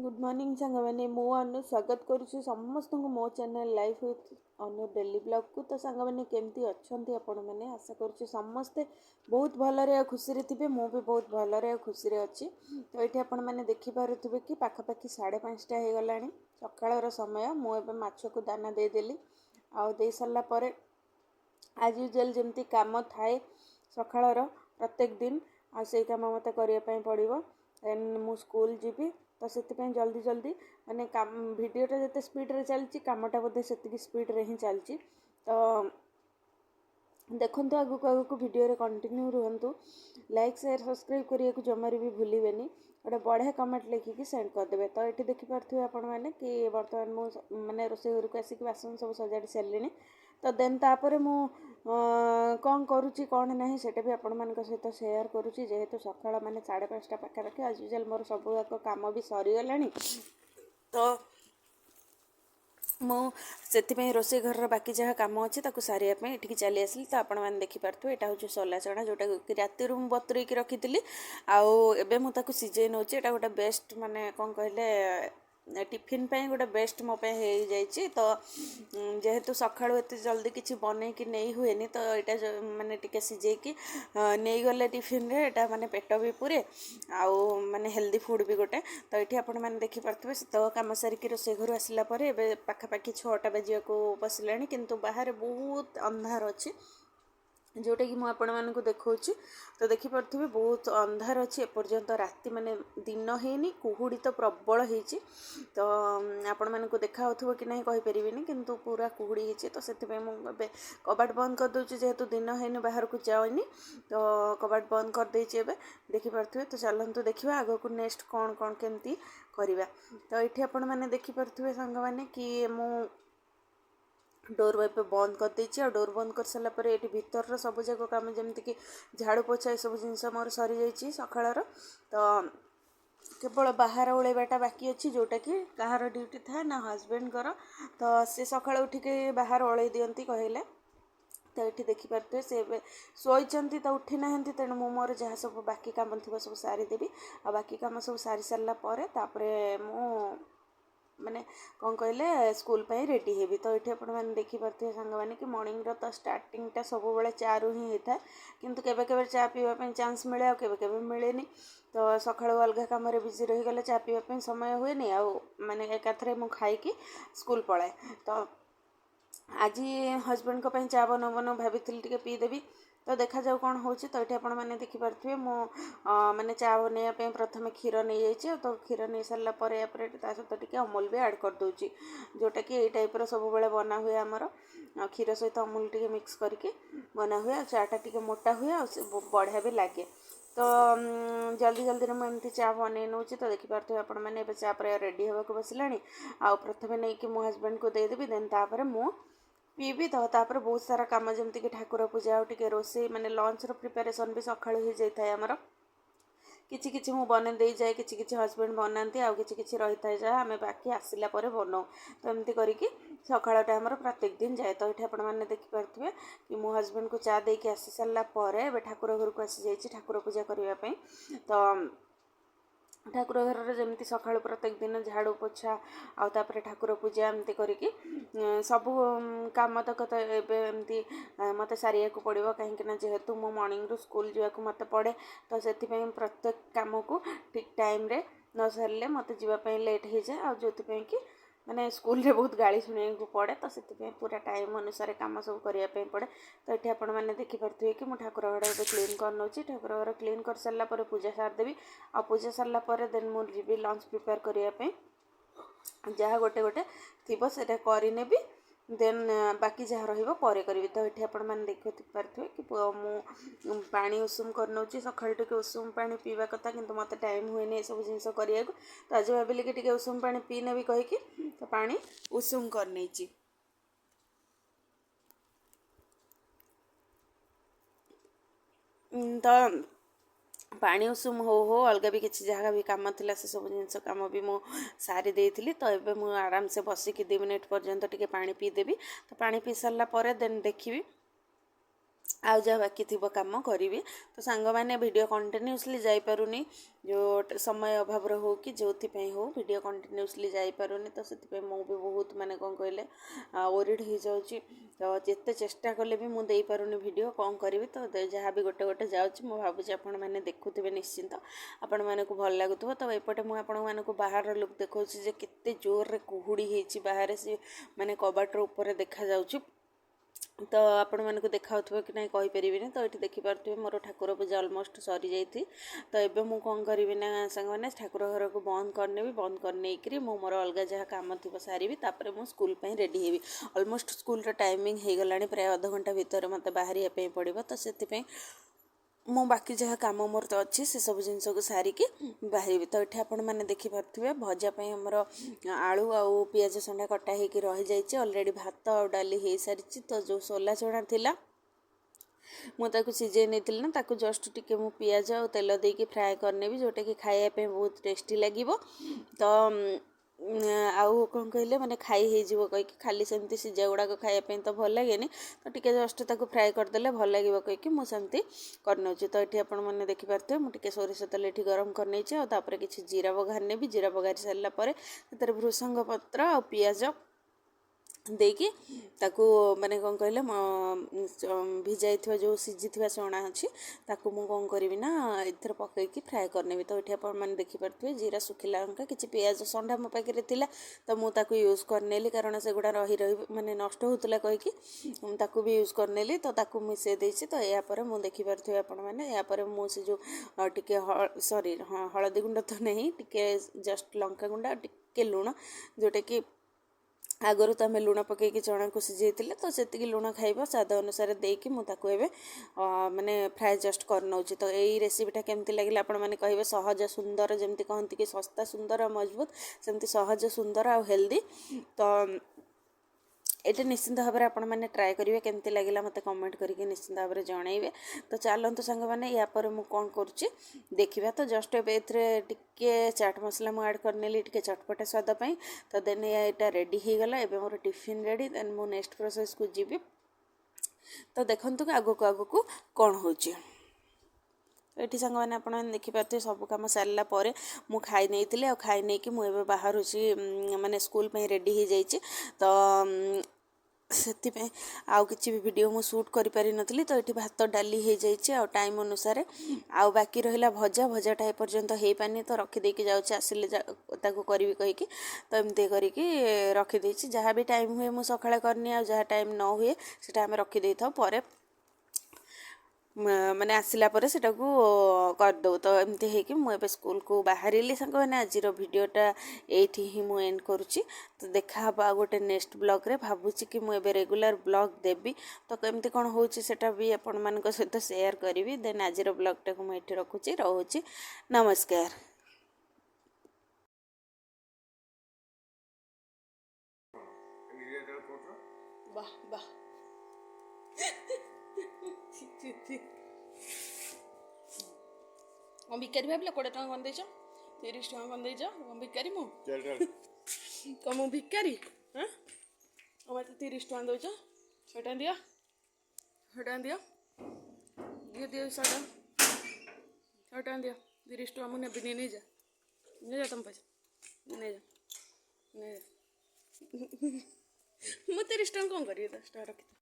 Good morning सांगने मु अनु स्वागत करुच्ची समस्त मो channel life with Anu daily blog को। तो सांगने केमती अच्छा आपण मैंने आशा करुच्ची समस्ते बहुत भलरे खुशी थे। मु भी बहुत भलरे खुशी अच्छी। तो ये आपण मैंने देखिपे कि पाखापाखि 5:30 हो गला सकाळ समय। मुझे माछ को दाना देदेली दे सारापर आज यूजुअल जमती काम थाए सकाळ प्रत्येक दिन से कम मत करने पड़ो। देन मु स्कूल जीवी तो से जल्दी जल्दी माने काम भिडटा जिते स्पीड रे चलती कामटा बोधे से स्पीड रे ही चलती। तो देखो आगक आगक भिडियो कंटिन्यू रुहतु। लाइक शेयर सब्सक्राइब करने को जमार भी भूलें। गोटे बढ़िया कमेंट लिखिकी सेंड करदे। तो ये देखिपे आपण मैंने कि बर्तमान मुझे रोसे घर को आसिक बासन सब सजाड़ी सारे। तो देन तापर मु कौन करुच्ची कौन ना से भी आपण मान सहित सेयार करुच्ची। जेहेतु सकाळ माने 5:30 पाखापाखि आज यूजुअल मोर सबूक कम भी सरीगला। तो मुझे रोसे घर बाकी जहाँ कम अच्छे सारे ये चली आसली। तो आपण मैंने देखिपे यहाँ हूँ सोला चना जोटा कि राति बतुरईकी रखी आबे मुझे सीझे नौ। यहाँ गोटे बेस्ट माने कौन कहले टिफिन पे गोटे बेस्ट मो हो जाइए। तो जेहेतु सका एत जल्दी किसी बनई कि नहीं हुए तो यहाँ माने टिके सिझेकी नहीं गले टिफिन रे एटा माने पेट भी पूरे आउ माने हेल्दी फूड भी गोटे। तो ये आपण मैंने देखिपे तो कम सारिकी रोसे घर आसला पाखापाखि 6टा बजा बसला किंतु बाहर बहुत अंधार अच्छी जोटा कि मुझे देखा। तो देखिपे बहुत अंधार अच्छी एपर्यंत राति माने दिन है कुहुड़ी तो प्रबल होती। तो आपण मानक देखा कि नहीं कहीपरि किंतु पूरा कुहुड़ी होती। तो से कबाट बंद कर दूची जेहेतु दिन है बाहर को जाऊनी। तो कबाट बंद कर देची देखिपे। तो चलतु देखा आग को नेक्स्ट कौन कौन केमती करवा। तो ये आपण मैंने देखिपे सांग मैंने कि मु डोर वाइप बंद कर देची। डोर बंद कर सारापर ये भीतर सब जाक कम जमती कि झाड़ू पोछा सब जिनस मोर सरी जाइए सकाळ। तो केवल बाहर ओळेबाटा बाकी अच्छी जोटा कि कहार ड्यूटी थाए ना हजबैंड कर। तो सी सका उठिके बाहर ओळई दियंती कहले। तो ये देखिपे से शोचंती तो उठी ना तेणु मु मोर जहाँ सब बाकी कम थी सब सारीदेवी। आ बाकी कम सब सारी सारापर मु माने कौन कहले स्कूल पे रेडी हेबी। तो ये मैंने देखिपे सांग मैंने कि मॉर्निंग रो तो स्टार्टिंगटा सब बेले चा रु ही होता है किंतु केबे केबे चा पीवाई चांस मिले आ केबे केबे मिलेनी। तो सकाळू अलग कम बिजी रहीगले चा पीवाई समय हुए नहीं आ माने एकाथरे मु खाई स्कूल पलाए। तो आज हजबैंड को चा बनो बनो भाभी टे पीदेवी। तो देखा जाऊ कौन हो। तो ये आपण मैंने देखिपे मो माने चा बनवाई प्रथम क्षीर नहीं जाइए। तो क्षीर नहीं सारापर सहित टे अमूल भी ऐड कर दूची जोटा कि टाइप सब बेले बना हुए आमर क्षीर सहित अमूल टे मिक्स करके बना हुए। चाटा टे मोटा हुए और बढ़िया भी लगे। तो जल्दी जल्दी मुझे चा बन नौ। तो देखिपे आपण मैंने चा प्राय रेडी होगा बसला। आ प्रथम नहीं कि मो हजबैंड को देदेवी देन तापर मु पीबी। तो तापर बहुत सारा काम जमती कि ठाकुर पूजा और टे रोसे माने लंच रो प्रिपरेशन भी सकाळ हो जाए आमर। किछि किछि मु बने दे जाए किछि किछि हजबैंड बनाती आ किछि किछि रही था जहाँ आम बाकी आसला बनाऊ। तो एमती करके सकाळटा आमर प्रत्येक दिन जाए। तो ये आपण मैंने देखिपे कि मो हजबैंड को चा देकी आसी सारापर ठाकुर घर को आसी जाइए ठाकुर पूजा करने। तो ठाकुर घर जमी सका प्रत्येक दिन झाड़ू पोछा आउे ठाकुर पूजा एमती करके सब कम तक तो एमती मत सारे पड़ो कहीं जेहेतु मो मॉर्निंग रू स्कूल जावाक मत पड़े। तो से प्रत्येक कम को ठीक टाइम रे न सारे मत जावाई लेट हो जाए आ जो कि मैंने स्कूल रे बहुत गाड़ी शुणा को पड़े। तो से पूरा टाइम अनुसार कम सब करने पड़े। तो ये आपण मैंने देखिपे कि मुझे ठाकुर घर गोटे क्लीन कर नौ। ठाकुर घर क्लीन कर सारापर पूजा सारदेवी आ पूजा सारापर देन मुझे जी लंच प्रिपेयर करने जहाँ गोटे गोटे थी से करनेबी देन बाकी जहाँ रही करी। तो ये आपण मैंने देखिपे कि मु पानी उषुम कर नौ सका टे उषुम पानी पीवा कथा किंतु मत टाइम हुए नहीं सब जिन करने को। तो आज भाविली कि उषुम पानी पी नेबी कहीकि तो पानी उषुम कर नहीं। तो पानी उषुम हो अलग भी किसी जगह भी कम थी से सब जिन कम भी मु सारी देती। तो ये मुझे आराम से बसिकी 2 मिनिट पर्यंत टे पानी पीदेवी। तो पानी पी सारापर देन देखी ଆଉ ଯାହା ବାକି ଥିବ କାମ କରିବି। ତ ସାଙ୍ଗମାନେ ଭିଡ଼ିଓ କଣ୍ଟିନ୍ୟୁଅସଲି ଯାଇପାରୁନି, ଯେଉଁ ସମୟ ଅଭାବର ହଉ କି ଯେଉଁଥିପାଇଁ ହଉ ଭିଡ଼ିଓ କଣ୍ଟିନ୍ୟୁଅସଲି ଯାଇପାରୁନି। ତ ସେଥିପାଇଁ ମୁଁ ବି ବହୁତ ମାନେ କ'ଣ କହିଲେ ଓରିଡ୍ ହେଇଯାଉଛି। ତ ଯେତେ ଚେଷ୍ଟା କଲେ ବି ମୁଁ ଦେଇପାରୁନି ଭିଡ଼ିଓ, କ'ଣ କରିବି। ତ ଯାହା ବି ଗୋଟେ ଗୋଟେ ଯାଉଛି, ମୁଁ ଭାବୁଛି ଆପଣମାନେ ଦେଖୁଥିବେ ନିଶ୍ଚିନ୍ତ, ଆପଣମାନଙ୍କୁ ଭଲ ଲାଗୁଥିବ। ତ ଏପଟେ ମୁଁ ଆପଣମାନଙ୍କୁ ବାହାର ଲୁକ୍ ଦେଖାଉଛି ଯେ କେତେ ଜୋରରେ କୁହୁଡ଼ି ହେଇଛି ବାହାରେ, ସେ ମାନେ କବାଟର ଉପରେ ଦେଖାଯାଉଛି। ତ ଆପଣମାନଙ୍କୁ ଦେଖାଉଥିବ କି ନାହିଁ କହିପାରିବିନି। ତ ଏଠି ଦେଖିପାରୁଥିବେ ମୋର ଠାକୁର ପୂଜା ଅଲମୋଷ୍ଟ ସରିଯାଇଛି। ତ ଏବେ ମୁଁ କ'ଣ କରିବି ନା ସାଙ୍ଗମାନେ ଠାକୁର ଘରକୁ ବନ୍ଦ କରିନେବି। ବନ୍ଦ କରିନେଇକରି ମୁଁ ମୋର ଅଲଗା ଯାହା କାମ ଥିବ ସାରିବି, ତାପରେ ମୁଁ ସ୍କୁଲ ପାଇଁ ରେଡ଼ି ହେବି। ଅଲମୋଷ୍ଟ ସ୍କୁଲର ଟାଇମିଂ ହେଇଗଲାଣି, ପ୍ରାୟ ଅଧଘଣ୍ଟା ଭିତରେ ମୋତେ ବାହାରିବା ପାଇଁ ପଡ଼ିବ। ତ ସେଥିପାଇଁ ମୁଁ ବାକି ଯାହା କାମ ମୋର ତ ଅଛି ସେସବୁ ଜିନିଷକୁ ସାରିକି ବାହାରିବି। ତ ଏଠି ଆପଣମାନେ ଦେଖିପାରୁଥିବେ ଭଜା ପାଇଁ ଆମର ଆଳୁ ଆଉ ପିଆଜ ସଣ୍ଡା କଟା ହେଇକି ରହିଯାଇଛି। ଅଲରେଡ଼ି ଭାତ ଆଉ ଡାଲି ହେଇସାରିଛି। ତ ଯେଉଁ ସୋଲା ଚଣା ଥିଲା ମୁଁ ତାକୁ ସିଝେଇ ନେଇଥିଲି ନା, ତାକୁ ଜଷ୍ଟ ଟିକେ ମୁଁ ପିଆଜ ଆଉ ତେଲ ଦେଇକି ଫ୍ରାଏ କରିନେବି, ଯେଉଁଟାକି ଖାଇବା ପାଇଁ ବହୁତ ଟେଷ୍ଟି ଲାଗିବ। ତ ଆଉ କ'ଣ କହିଲେ ମାନେ ଖାଇ ହେଇଯିବ କହିକି, ଖାଲି ସେମିତି ସିଝା ଗୁଡ଼ାକ ଖାଇବା ପାଇଁ ତ ଭଲ ଲାଗେନି। ତ ଟିକେ ଜଷ୍ଟ ତାକୁ ଫ୍ରାଏ କରିଦେଲେ ଭଲ ଲାଗିବ କହିକି ମୁଁ ସେମିତି କରିନେଉଛି। ତ ଏଠି ଆପଣମାନେ ଦେଖିପାରୁଥିବେ ମୁଁ ଟିକେ ସୋରିଷ ତେଲ ଏଠି ଗରମ କରିନେଇଛି। ଆଉ ତାପରେ କିଛି ଜିରା ବଘାରି ନେବି। ଜିରା ବଘାରି ସାରିଲା ପରେ ସେଥିରେ ଭୃଷଙ୍ଗ ପତ୍ର ଆଉ ପିଆଜ ଦେଇକି ତାକୁ ମାନେ କ'ଣ କହିଲେ ଭିଜାଇଥିବା ଯେଉଁ ସିଝିଥିବା ଚଣା ଅଛି ତାକୁ ମୁଁ କ'ଣ କରିବି ନା ଏଥିରେ ପକାଇକି ଫ୍ରାଏ କରିନେବି। ତ ଏଠି ଆପଣମାନେ ଦେଖିପାରୁଥିବେ ଜିରା, ଶୁଖିଲା ଲଙ୍କା, କିଛି ପିଆଜ ସଣ୍ଡା ମୋ ପାଖରେ ଥିଲା, ତ ମୁଁ ତାକୁ ୟୁଜ୍ କରିନେଲି, କାରଣ ସେଗୁଡ଼ା ରହି ମାନେ ନଷ୍ଟ ହେଉଥିଲା କହିକି ତାକୁ ବି ୟୁଜ୍ କରିନେଲି। ତ ତାକୁ ମିଶାଇ ଦେଇଛି। ତ ଏହା ପରେ ମୁଁ ଦେଖିପାରୁଥିବେ ଆପଣମାନେ, ଏହାପରେ ମୁଁ ସେ ଯେଉଁ ଟିକେ ହଳଦୀ ଗୁଣ୍ଡ ତ ନାହିଁ, ଟିକେ ଜଷ୍ଟ ଲଙ୍କାଗୁଣ୍ଡ ଆଉ ଟିକେ ଲୁଣ, ଯେଉଁଟାକି ଆଗରୁ ତ ଆମେ ଲୁଣ ପକାଇକି ଚଣାକୁ ସିଝେଇଥିଲେ, ତ ସେତିକି ଲୁଣ ଖାଇବ ସ୍ୱାଦ ଅନୁସାରେ ଦେଇକି ମୁଁ ତାକୁ ଏବେ ମାନେ ଫ୍ରାଏ ଜଷ୍ଟ କରିନେଉଛି। ତ ଏଇ ରେସିପିଟା କେମିତି ଲାଗିଲା ଆପଣମାନେ କହିବେ। ସହଜ ସୁନ୍ଦର, ଯେମିତି କହନ୍ତି କି ଶସ୍ତା ସୁନ୍ଦର ଆଉ ମଜବୁତ, ସେମିତି ସହଜ ସୁନ୍ଦର ଆଉ ହେଲ୍ଦି। ତ ଏଇଟା ନିଶ୍ଚିନ୍ତ ଭାବରେ ଆପଣମାନେ ଟ୍ରାଏ କରିବେ। କେମିତି ଲାଗିଲା ମୋତେ କମେଣ୍ଟ କରିକି ନିଶ୍ଚିନ୍ତ ଭାବରେ ଜଣାଇବେ। ତ ଚାଲନ୍ତୁ ସାଙ୍ଗମାନେ, ୟା ପରେ ମୁଁ କ'ଣ କରୁଛି ଦେଖିବା। ତ ଜଷ୍ଟ ଏବେ ଏଥିରେ ଟିକେ ଚାଟ୍ ମସଲା ମୁଁ ଆଡ଼୍ କରିନେଲି ଟିକେ ଚଟପଟା ସ୍ୱାଦ ପାଇଁ। ତ ଦେନ୍ ଏଇଟା ରେଡ଼ି ହେଇଗଲା। ଏବେ ମୋର ଟିଫିନ୍ ରେଡ଼ି। ଦେନ୍ ମୁଁ ନେକ୍ସଟ ପ୍ରୋସେସ୍କୁ ଯିବି। ତ ଦେଖନ୍ତୁ ଆଗକୁ ଆଗକୁ କ'ଣ ହେଉଛି। ଏଠି ସାଙ୍ଗମାନେ ଆପଣମାନେ ଦେଖିପାରୁଥିବେ ସବୁ କାମ ସାରିଲା ପରେ ମୁଁ ଖାଇ ନେଇଥିଲି। ଆଉ ଖାଇ ନେଇକି ମୁଁ ଏବେ ବାହାରୁଛି, ମାନେ ସ୍କୁଲ ପାଇଁ ରେଡ଼ି ହେଇଯାଇଛି। ତ ସେଥିପାଇଁ ଆଉ କିଛି ବି ଭିଡ଼ିଓ ମୁଁ ସୁଟ୍ କରିପାରିନଥିଲି। ତ ଏଠି ଭାତ ଡାଲି ହେଇଯାଇଛି ଆଉ ଟାଇମ୍ ଅନୁସାରେ। ଆଉ ବାକି ରହିଲା ଭଜାଟା ଏପର୍ଯ୍ୟନ୍ତ ହେଇପାରିନି, ତ ରଖିଦେଇକି ଯାଉଛି, ଆସିଲେ ତାକୁ କରିବି କହିକି। ତ ଏମିତି କରିକି ରଖିଦେଇଛି। ଯାହା ବି ଟାଇମ୍ ହୁଏ ମୁଁ ସକାଳେ କରିନି, ଆଉ ଯାହା ଟାଇମ୍ ନ ହୁଏ ସେଇଟା ଆମେ ରଖିଦେଇଥାଉ, ପରେ ମାନେ ଆସିଲା ପରେ ସେଟାକୁ କରିଦେଉ। ତ ଏମିତି ହେଇକି ମୁଁ ଏବେ ସ୍କୁଲକୁ ବାହାରିଲି ସାଙ୍ଗମାନେ। ଆଜିର ଭିଡ଼ିଓଟା ଏଇଠି ହିଁ ମୁଁ ଏଣ୍ଡ କରୁଛି। ତ ଦେଖାହେବ ଆଉ ଗୋଟେ ନେକ୍ସଟ ବ୍ଲଗ୍ରେ। ଭାବୁଛି କି ମୁଁ ଏବେ ରେଗୁଲାର ବ୍ଲଗ୍ ଦେବି। ତ କେମିତି କ'ଣ ହେଉଛି ସେଇଟା ବି ଆପଣମାନଙ୍କ ସହିତ ସେୟାର କରିବି। ଦେନ୍ ଆଜିର ବ୍ଲଗ୍ଟାକୁ ମୁଁ ଏଇଠି ରହୁଛି। ନମସ୍କାର। ବାଃ ବାଃ କ'ଣ ଭିକାରୀ ଭାବିଲ? 20 ଟଙ୍କା କ'ଣ ଦେଇଛ? 30 ଟଙ୍କା କ'ଣ ଦେଇଛ? କ'ଣ ଭିକାରୀ ମୁଁ? କ'ଣ ମୁଁ ଭିକାରୀ? ହଁ, ମୋତେ 30 ଟଙ୍କା ଦେଉଛ? 100 ଟଙ୍କା ଦିଅ, 100 ଟଙ୍କା ଦିଅ, ଦିଅ 100 ଟଙ୍କା, 100 ଟଙ୍କା ଦିଅ। 30 ଟଙ୍କା ମୁଁ ନେବିନି, ନେଇଯା ତମ ପଇସା, ନେଇଯା। ମୁଁ 30 ଟଙ୍କା କ'ଣ କରିବି? 10 ଟଙ୍କା ରଖିଥା।